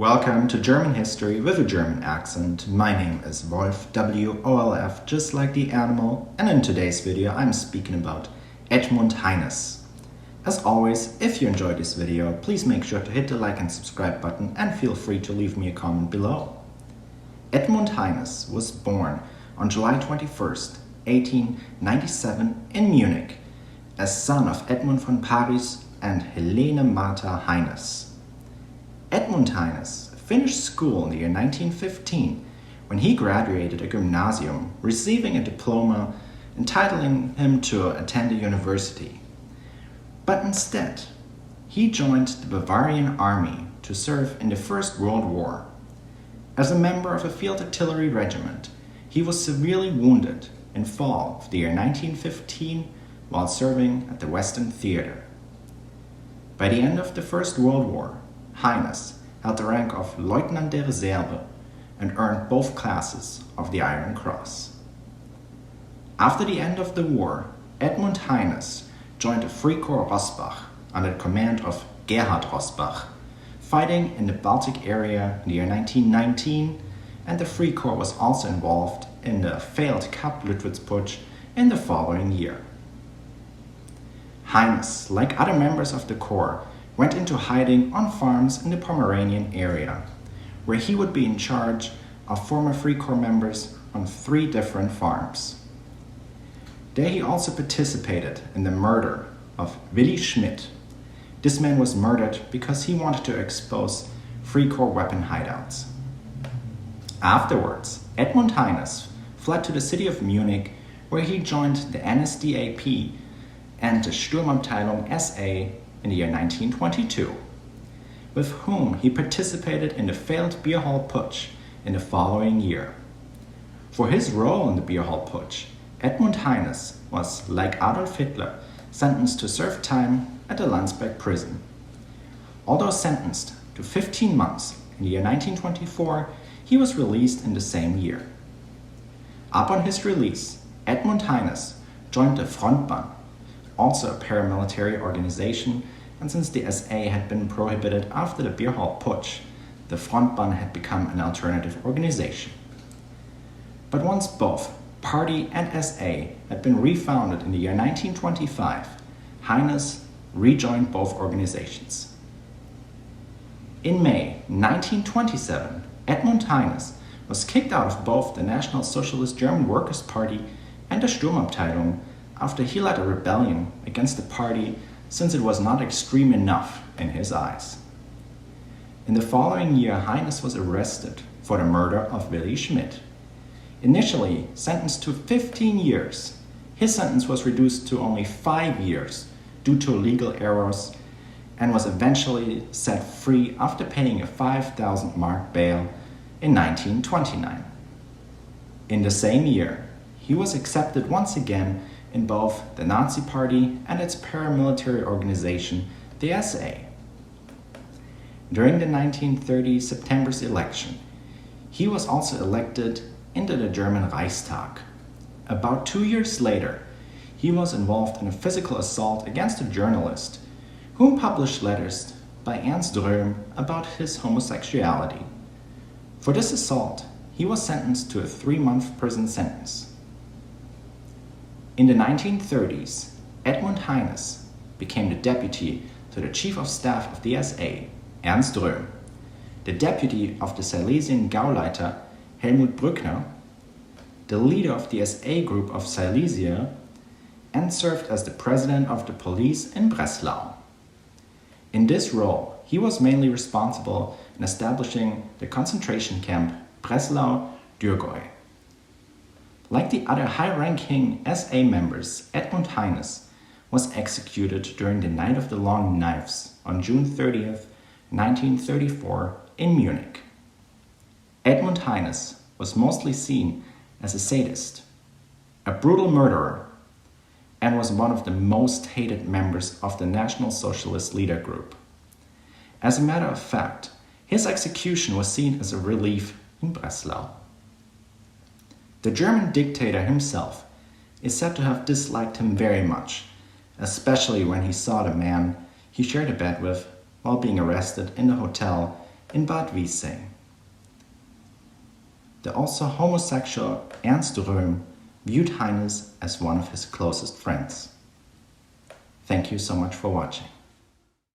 Welcome to German History with a German accent. My name is Wolf, W-O-L-F, just like the animal, and in today's video I'm speaking about Edmund Heines. As always, if you enjoyed this video, please make sure to hit the like and subscribe button and feel free to leave me a comment below. Edmund Heines was born on July 21st, 1897 in Munich, as son of Edmund von Paris and Helene Martha Heines. Edmund Heines finished school in the year 1915 when he graduated a gymnasium, receiving a diploma entitling him to attend a university. But instead, he joined the Bavarian army to serve in the First World War. As a member of a field artillery regiment, he was severely wounded in fall of the year 1915 while serving at the Western Theater. By the end of the First World War, Heines held the rank of Leutnant der Reserve and earned both classes of the Iron Cross. After the end of the war, Edmund Heines joined the Free Corps Rossbach under the command of Gerhard Rossbach, fighting in the Baltic area in the year 1919, and the Free Corps was also involved in the failed Kapp-Lüttwitz-Putsch in the following year. Heines, like other members of the Corps, went into hiding on farms in the Pomeranian area, where he would be in charge of former Free Corps members on 3 different farms. There he also participated in the murder of Willi Schmidt. This man was murdered because he wanted to expose Free Corps weapon hideouts. Afterwards, Edmund Heines fled to the city of Munich, where he joined the NSDAP and the Sturmabteilung SA in the year 1922, with whom he participated in the failed beer hall putsch in the following year. For his role in the beer hall putsch, Edmund Heines was, like Adolf Hitler, sentenced to serve time at the Landsberg prison. Although sentenced to 15 months in the year 1924, he was released in the same year. Upon his release, Edmund Heines joined the Frontbahn, also a paramilitary organization, and since the SA had been prohibited after the beer hall putsch, the Frontbahn had become an alternative organization. But once both party and SA had been refounded in the year 1925, Heines rejoined both organizations. In May 1927, Edmund Heines was kicked out of both the National Socialist German Workers' Party and the Sturmabteilung after he led a rebellion against the party since it was not extreme enough in his eyes. In the following year, Heines was arrested for the murder of Willi Schmidt. Initially sentenced to 15 years, his sentence was reduced to only 5 years due to legal errors and was eventually set free after paying a 5,000 mark bail in 1929. In the same year, he was accepted once again in both the Nazi Party and its paramilitary organization, the SA. During the 1930 September's election, he was also elected into the German Reichstag. About 2 years later, he was involved in a physical assault against a journalist whom published letters by Ernst Röhm about his homosexuality. For this assault, he was sentenced to a 3-month prison sentence. In the 1930s, Edmund Heines became the deputy to the Chief of Staff of the SA, Ernst Röhm, the deputy of the Silesian Gauleiter, Helmut Brückner, the leader of the SA group of Silesia, and served as the president of the police in Breslau. In this role, he was mainly responsible in establishing the concentration camp Breslau-Dürgeu. Like the other high-ranking SA members, Edmund Heines was executed during the Night of the Long Knives on June 30th, 1934 in Munich. Edmund Heines was mostly seen as a sadist, a brutal murderer, and was one of the most hated members of the National Socialist leader group. As a matter of fact, his execution was seen as a relief in Breslau. The German dictator himself is said to have disliked him very much, especially when he saw the man he shared a bed with while being arrested in the hotel in Bad Wiessing. The also homosexual Ernst Röhm viewed Heines as one of his closest friends. Thank you so much for watching.